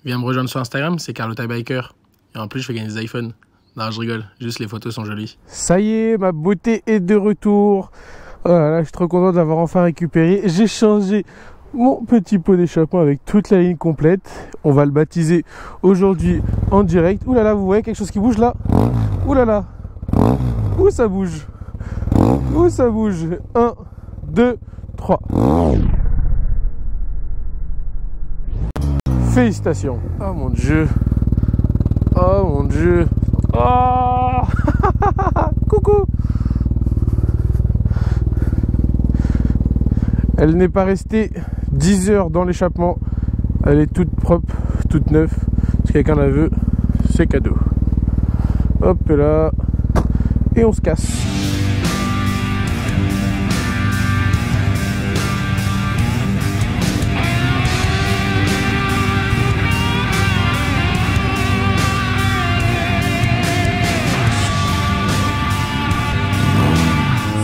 Viens me rejoindre sur Instagram, c'est Carlota Biker. Et en plus, je fais gagner des iPhones. Non, je rigole, juste les photos sont jolies. Ça y est, ma beauté est de retour. Oh là là, je suis trop content d'avoir enfin récupéré. J'ai changé mon petit pot d'échappement avec toute la ligne complète. On va le baptiser aujourd'hui en direct. Ouh là là, vous voyez quelque chose qui bouge là? Ouh là là. Où ça bouge? Où ça bouge? 1, 2, 3. Félicitations. Oh mon dieu. Oh mon dieu. Oh. Coucou. Elle n'est pas restée 10 heures dans l'échappement. Elle est toute propre, toute neuve. Si quelqu'un la veut, c'est cadeau. Hop là. Et on se casse.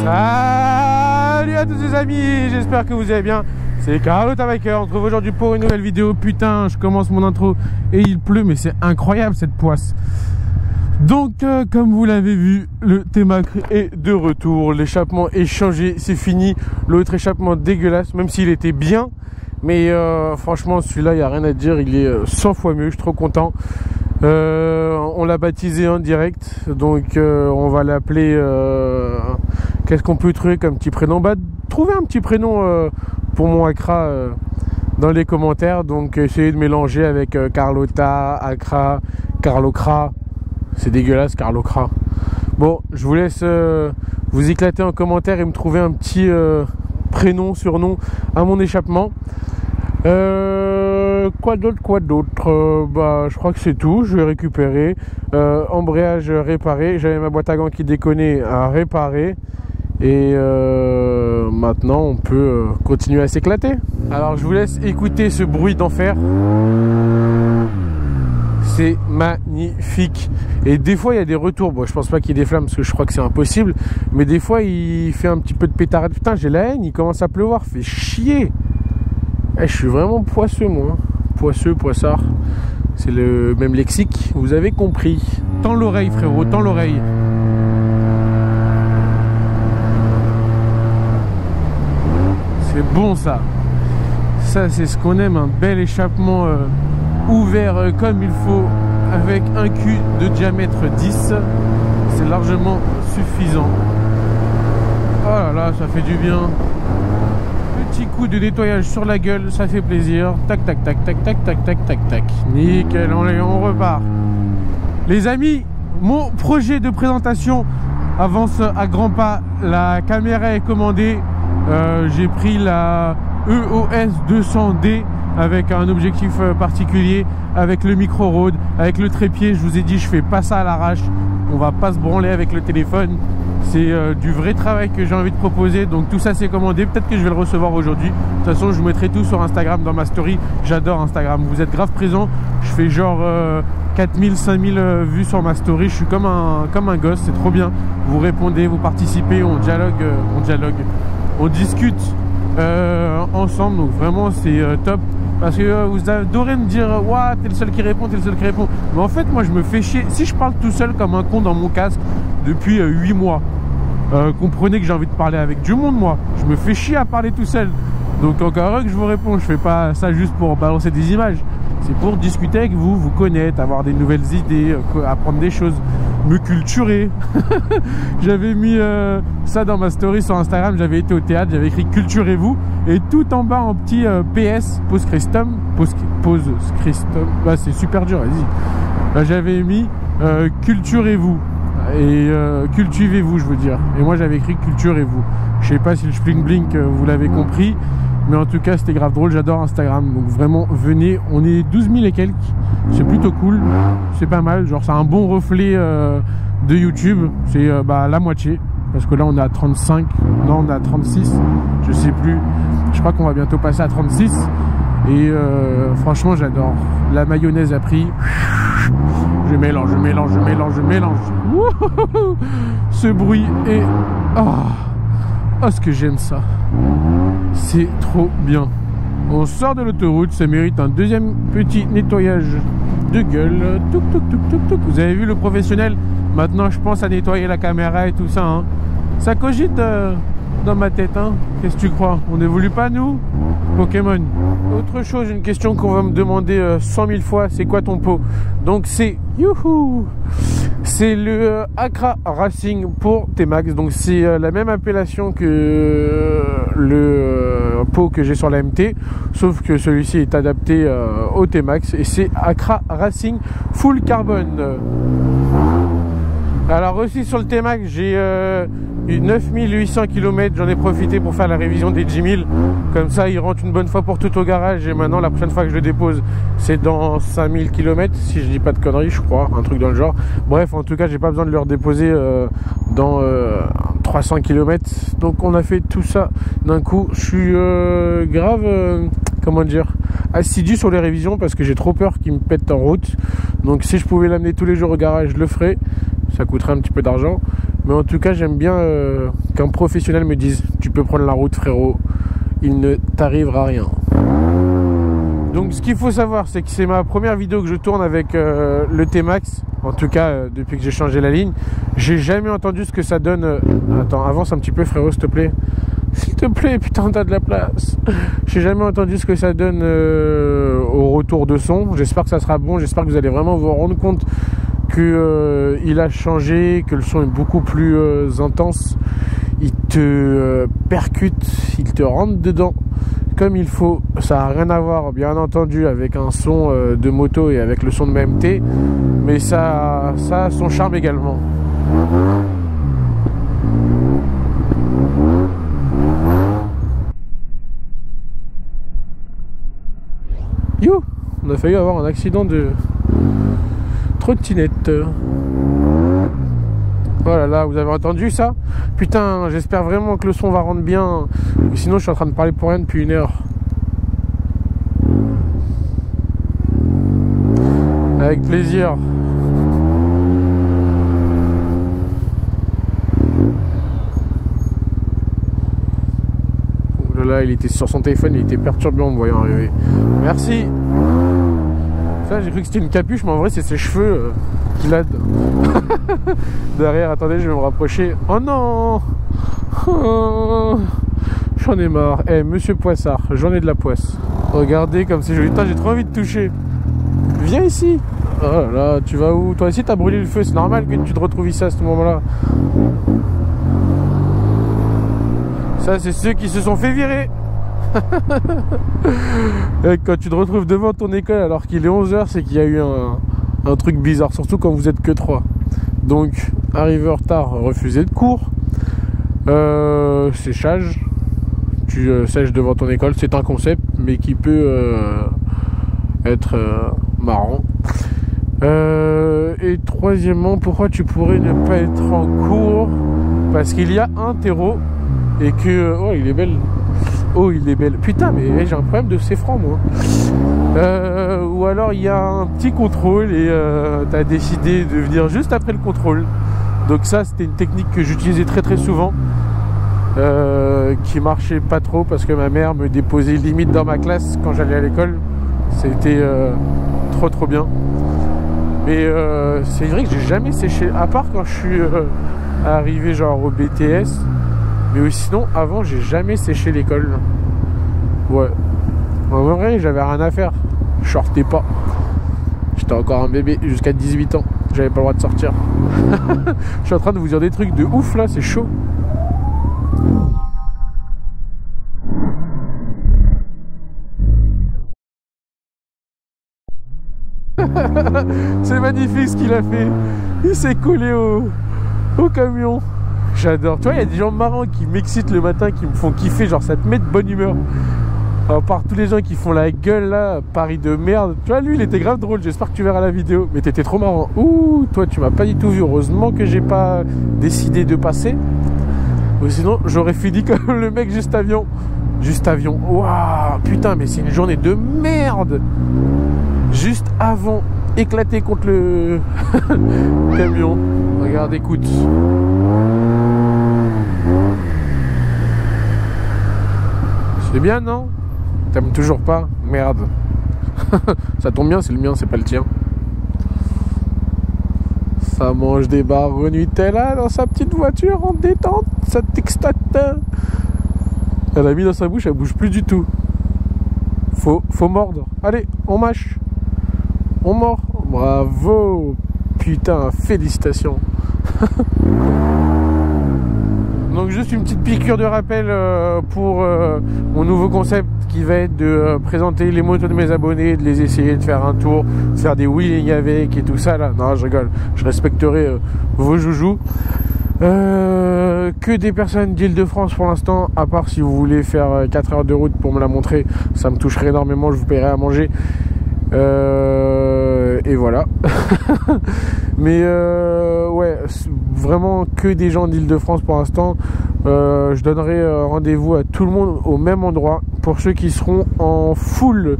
Salut à tous les amis, j'espère que vous allez bien. C'est Carlota Biker, on se retrouve aujourd'hui pour une nouvelle vidéo. Putain, je commence mon intro et il pleut, mais c'est incroyable cette poisse. Donc, comme vous l'avez vu, le T-Mac est de retour. L'échappement est changé, c'est fini. L'autre échappement dégueulasse, même s'il était bien. Mais franchement, celui-là, il n'y a rien à dire. Il est 100 fois mieux, je suis trop content. On l'a baptisé en direct. Donc, on va l'appeler... qu'est-ce qu'on peut trouver comme petit prénom? Bah, trouvez un petit prénom pour mon Accra dans les commentaires. Donc, essayez de mélanger avec Carlota, Accra, Carlocra. C'est dégueulasse, Carlocra. Bon, je vous laisse vous éclater en commentaire et me trouver un petit prénom, surnom à mon échappement. Quoi d'autre, bah, je crois que c'est tout. Je vais récupérer. Embrayage réparé. J'avais ma boîte à gants qui déconnait à réparer. Et maintenant, on peut continuer à s'éclater. Alors, je vous laisse écouter ce bruit d'enfer. C'est magnifique. Et des fois il y a des retours. Bon, je pense pas qu'il y ait des flammes parce que je crois que c'est impossible. Mais des fois il fait un petit peu de pétarade. Putain, j'ai la haine, il commence à pleuvoir. Fait chier. Je suis vraiment poisseux moi. Poisseux, poissard. C'est le même lexique. Vous avez compris. Tends l'oreille frérot, tends l'oreille. C'est bon ça. Ça c'est ce qu'on aime. Un bel échappement ouvert comme il faut avec un cul de diamètre 10, c'est largement suffisant. Oh là là, ça fait du bien. Petit coup de nettoyage sur la gueule, ça fait plaisir. Tac tac tac tac tac tac tac tac tac. Nickel, on repart. Les amis, mon projet de présentation avance à grands pas. La caméra est commandée. J'ai pris la EOS 200D avec un objectif particulier, avec le micro Rode, avec le trépied. Je vous ai dit, je fais pas ça à l'arrache. On va pas se branler avec le téléphone. C'est du vrai travail que j'ai envie de proposer. Donc tout ça c'est commandé. Peut-être que je vais le recevoir aujourd'hui. De toute façon, je vous mettrai tout sur Instagram dans ma story. J'adore Instagram. Vous êtes grave présents. Je fais genre 4000, 5000 vues sur ma story. Je suis comme un gosse. C'est trop bien. Vous répondez, vous participez, on dialogue, on discute ensemble. Donc vraiment c'est top. Parce que vous adorez me dire ouah, t'es le seul qui répond, t'es le seul qui répond. Mais en fait, moi, je me fais chier. Si je parle tout seul comme un con dans mon casque depuis 8 mois, comprenez que j'ai envie de parler avec du monde, moi. Je me fais chier à parler tout seul. Donc, encore heureux que je vous réponds. Je fais pas ça juste pour balancer des images. C'est pour discuter avec vous, vous connaître, avoir des nouvelles idées, apprendre des choses, me culturer. J'avais mis ça dans ma story sur Instagram. J'avais été au théâtre, j'avais écrit culturez-vous. Et tout en bas en petit PS, post-scriptum. Bah, c'est super dur, vas-y. Là, j'avais mis culturez-vous. Et cultivez-vous, je veux dire. Et moi, j'avais écrit culturez-vous. Je sais pas si le Spling Blink, vous l'avez compris. Mais en tout cas, c'était grave drôle. J'adore Instagram. Donc vraiment, venez. On est 12 000 et quelques. C'est plutôt cool. C'est pas mal. Genre, c'est un bon reflet de YouTube. C'est bah, la moitié. Parce que là, on est à 35. Non, on est à 36. Je sais plus. Je crois qu'on va bientôt passer à 36. Et franchement, j'adore. La mayonnaise a pris. Je mélange. Wouhou, ce bruit est... Oh, ce que j'aime ça. C'est trop bien. On sort de l'autoroute, ça mérite un deuxième petit nettoyage de gueule. Touc, touc, touc, touc, touc. Vous avez vu le professionnel? Maintenant, je pense à nettoyer la caméra et tout ça. Hein. Ça cogite dans ma tête. Hein. Qu'est-ce que tu crois? On n'évolue pas, nous? Pokémon. Autre chose, une question qu'on va me demander 100 000 fois, c'est quoi ton pot? Donc c'est youhou, c'est le Accra Racing pour T-Max. Donc c'est la même appellation que le pot que j'ai sur la MT, sauf que celui-ci est adapté au T-Max et c'est Accra Racing Full Carbon. Alors aussi sur le T-Max, j'ai 9800 km, j'en ai profité pour faire la révision des 10 000. Comme ça, il rentre une bonne fois pour tout au garage. Et maintenant, la prochaine fois que je le dépose, c'est dans 5000 km, si je dis pas de conneries, je crois, un truc dans le genre. Bref, en tout cas, j'ai pas besoin de le redéposer dans 300 km. Donc, on a fait tout ça d'un coup. Je suis grave, comment dire, assidu sur les révisions parce que j'ai trop peur qu'il me pète en route. Donc, si je pouvais l'amener tous les jours au garage, je le ferais. Ça coûterait un petit peu d'argent. Mais en tout cas, j'aime bien qu'un professionnel me dise « Tu peux prendre la route, frérot, il ne t'arrivera rien. » Donc, ce qu'il faut savoir, c'est que c'est ma première vidéo que je tourne avec le T-Max. En tout cas, depuis que j'ai changé la ligne. J'ai jamais entendu ce que ça donne... Attends, avance un petit peu, frérot, s'il te plaît. S'il te plaît, putain, t'as de la place. J'ai jamais entendu ce que ça donne au retour de son. J'espère que ça sera bon. J'espère que vous allez vraiment vous rendre compte que il a changé, que le son est beaucoup plus intense. Il te percute, il te rentre dedans comme il faut. Ça n'a rien à voir, bien entendu, avec un son de moto et avec le son de ma MT, mais ça a son charme également. You, on a failli avoir un accident de trottinette. Voilà, là, vous avez entendu ça? Putain, j'espère vraiment que le son va rendre bien. Sinon, je suis en train de parler pour rien depuis 1 heure. Avec plaisir. Là, il était sur son téléphone, il était perturbé en me voyant arriver. Merci. Ça, j'ai cru que c'était une capuche, mais en vrai, c'est ses cheveux qui ladent. Derrière, attendez, je vais me rapprocher. Oh non, oh, j'en ai marre. Eh, monsieur Poissard, j'en ai de la poisse. Regardez comme c'est joli. Putain, j'ai trop envie de toucher. Viens ici. Oh là là, tu vas où? Toi aussi, t'as brûlé le feu. C'est normal que tu te retrouves ici à ce moment-là. Ça, c'est ceux qui se sont fait virer. Et quand tu te retrouves devant ton école alors qu'il est 11h, c'est qu'il y a eu un truc bizarre, surtout quand vous êtes que 3. Donc, arrivé en retard, refusé de cours, séchage, tu sèches devant ton école, c'est un concept, mais qui peut être marrant. Et troisièmement, pourquoi tu pourrais ne pas être en cours? Parce qu'il y a un terreau et que... Oh, il est belle. Oh, il est belle. Putain, mais j'ai un problème de C-franc, moi. Ou alors, il y a un petit contrôle et tu as décidé de venir juste après le contrôle. Donc ça, c'était une technique que j'utilisais très très souvent. Qui marchait pas trop parce que ma mère me déposait limite dans ma classe quand j'allais à l'école. C'était trop bien. Mais c'est vrai que j'ai jamais séché, à part quand je suis arrivé genre au BTS. Mais sinon, avant, j'ai jamais séché l'école. Ouais. En vrai, j'avais rien à faire. Je sortais pas. J'étais encore un bébé jusqu'à 18 ans. J'avais pas le droit de sortir. Je suis en train de vous dire des trucs de ouf là, c'est chaud. C'est magnifique ce qu'il a fait. Il s'est collé au camion. J'adore. Tu vois, il y a des gens marrants qui m'excitent le matin, qui me font kiffer. Genre, ça te met de bonne humeur. À part tous les gens qui font la gueule là, Paris de merde. Tu vois, lui, il était grave drôle. J'espère que tu verras la vidéo. Mais t'étais trop marrant. Ouh, toi, tu m'as pas du tout vu. Heureusement que j'ai pas décidé de passer. Ou sinon, j'aurais fini comme le mec juste avion. Juste avion. Waouh, putain, mais c'est une journée de merde. Juste avant, éclaté contre le camion. Regarde, écoute. C'est bien, non? T'aimes toujours pas? Merde. Ça tombe bien, c'est le mien, c'est pas le tien. Ça mange des barres au Nutella dans sa petite voiture en détente. Ça t'extate. Elle a mis dans sa bouche, elle bouge plus du tout. Faut mordre. Allez, on mâche. On mord. Bravo. Putain, félicitations. Donc juste une petite piqûre de rappel pour mon nouveau concept qui va être de présenter les motos de mes abonnés, de les essayer, de faire un tour, de faire des wheelings avec et tout ça là. Non, je rigole, je respecterai vos joujoux. Que des personnes d'Île-de-France pour l'instant, à part si vous voulez faire 4 heures de route pour me la montrer, ça me toucherait énormément, je vous paierai à manger. Et voilà. Mais ouais, vraiment que des gens d'Île-de-France pour l'instant. Je donnerai rendez-vous à tout le monde au même endroit. Pour ceux qui seront en full,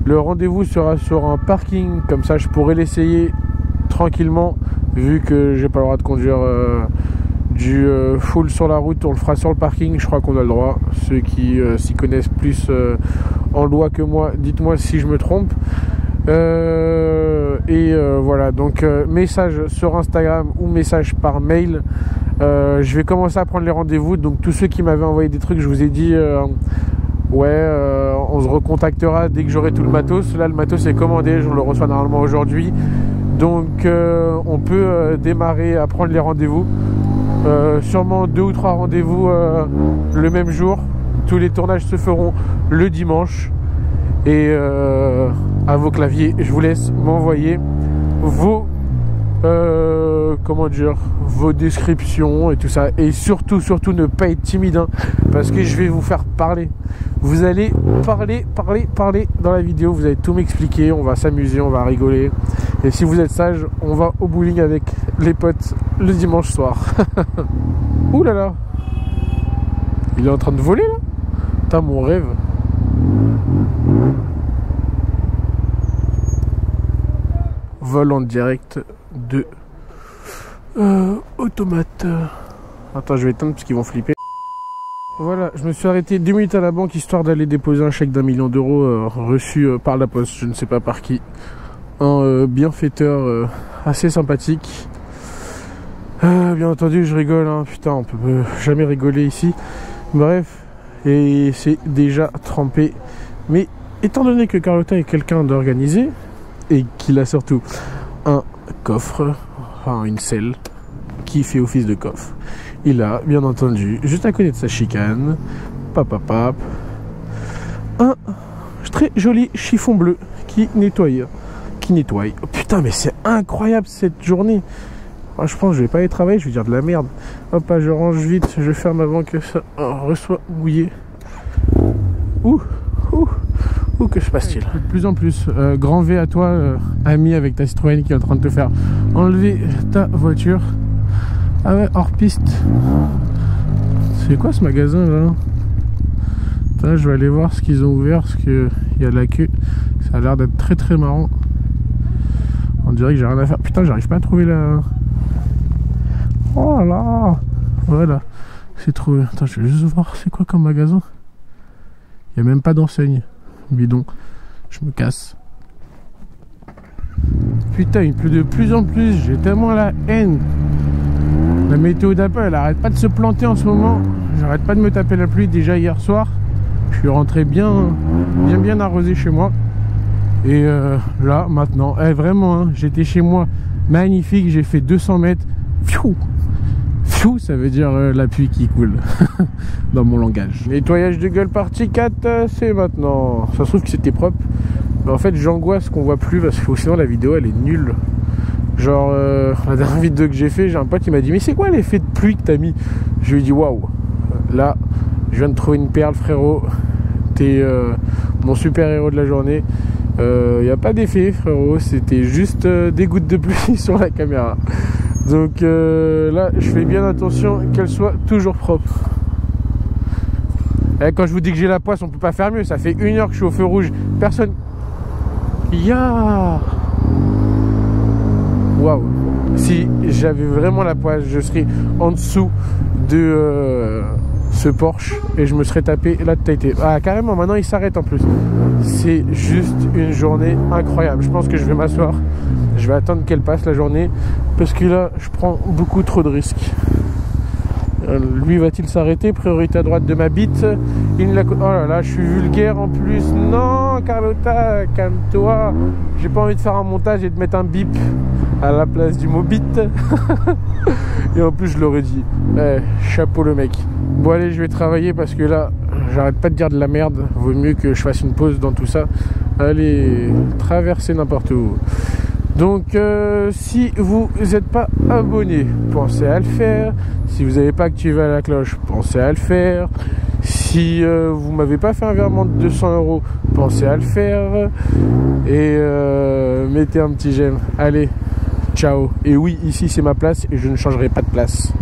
le rendez-vous sera sur un parking, comme ça je pourrai l'essayer tranquillement, vu que j'ai pas le droit de conduire du full sur la route. On le fera sur le parking, je crois qu'on a le droit. Ceux qui s'y connaissent plus en loi que moi, dites-moi si je me trompe. Voilà, donc message sur Instagram ou message par mail. Je vais commencer à prendre les rendez-vous. Donc tous ceux qui m'avaient envoyé des trucs, je vous ai dit on se recontactera dès que j'aurai tout le matos. Là le matos est commandé, je le reçois normalement aujourd'hui. Donc on peut démarrer à prendre les rendez-vous. Sûrement 2 ou 3 rendez-vous le même jour. Tous les tournages se feront le dimanche. Et à vos claviers, je vous laisse m'envoyer vos comment dire, vos descriptions et tout ça. Et surtout ne pas être timide, hein, parce que je vais vous faire parler. Vous allez parler dans la vidéo. Vous allez tout m'expliquer. On va s'amuser, on va rigoler. Et si vous êtes sage, on va au bowling avec les potes le dimanche soir. Ouh là là, il est en train de voler là. Putain, mon rêve. Vol en direct de Automate. Attends, je vais éteindre parce qu'ils vont flipper. Voilà, je me suis arrêté 2 minutes à la banque histoire d'aller déposer un chèque d'1 million d'euros reçu par la poste, je ne sais pas par qui. Un bienfaiteur assez sympathique. Bien entendu, je rigole, hein. Putain, on peut jamais rigoler ici. Bref, et c'est déjà trempé. Mais étant donné que Carlotta est quelqu'un d'organisé et qu'il a surtout un coffre, enfin une selle qui fait office de coffre, il a bien entendu, juste à côté de sa chicane, un très joli chiffon bleu qui nettoie. Oh, putain, mais c'est incroyable cette journée. Oh, je pense que je vais pas aller travailler, je vais dire de la merde. Hop, là, je range vite, je ferme avant que ça reçoit mouillé. Ouh, que se passe-t-il? De plus en plus, grand V à toi, ami avec ta Citroën qui est en train de te faire enlever ta voiture. Ah ouais, hors piste. C'est quoi ce magasin là? Putain, je vais aller voir ce qu'ils ont ouvert parce qu'il y a de la queue. Ça a l'air d'être très très marrant. On dirait que j'ai rien à faire. Putain, j'arrive pas à trouver la... Oh là là. Voilà, c'est trouvé. Attends, je vais juste voir c'est quoi comme magasin. Il n'y a même pas d'enseigne. Bidon. Je me casse. Putain, il pleut de plus en plus. J'ai tellement la haine. La météo d'Apple, elle arrête pas de se planter en ce moment. J'arrête pas de me taper la pluie. Déjà hier soir, je suis rentré bien arrosé chez moi. Et là, maintenant, vraiment, hein, j'étais chez moi. Magnifique, j'ai fait 200 mètres. Pfiou, ça veut dire la pluie qui coule dans mon langage. Nettoyage de gueule partie 4, c'est maintenant. Ça se trouve que c'était propre, mais en fait j'angoisse qu'on voit plus parce que sinon la vidéo elle est nulle. Genre la dernière vidéo que j'ai fait, j'ai un pote qui m'a dit mais c'est quoi l'effet de pluie que t'as mis? Je lui ai dit waouh, là je viens de trouver une perle frérot, t'es mon super héros de la journée. Y a pas d'effet frérot, c'était juste des gouttes de pluie sur la caméra. Donc là, je fais bien attention qu'elle soit toujours propre. Et quand je vous dis que j'ai la poisse, on peut pas faire mieux. Ça fait 1 heure que je suis au feu rouge. Personne... Waouh. Si j'avais vraiment la poisse, je serais en dessous de ce Porsche et je me serais tapé la tête. Ah carrément, maintenant il s'arrête en plus. C'est juste une journée incroyable. Je pense que je vais m'asseoir, je vais attendre qu'elle passe la journée parce que là je prends beaucoup trop de risques. Lui va-t-il s'arrêter? Priorité à droite de ma bite. Oh là là, je suis vulgaire en plus. Non, Carlotta, calme-toi. J'ai pas envie de faire un montage et de mettre un bip à la place du mot bite. Et en plus, je l'aurais dit. Chapeau le mec. Bon, allez, je vais travailler parce que là, j'arrête pas de dire de la merde. Vaut mieux que je fasse une pause dans tout ça. Allez, traverser n'importe où. Donc si vous n'êtes pas abonné, pensez à le faire. Si vous n'avez pas activé la cloche, pensez à le faire. Si vous m'avez pas fait un virement de 200 €, pensez à le faire. Et mettez un petit j'aime. Allez, ciao. Et oui, ici c'est ma place et je ne changerai pas de place.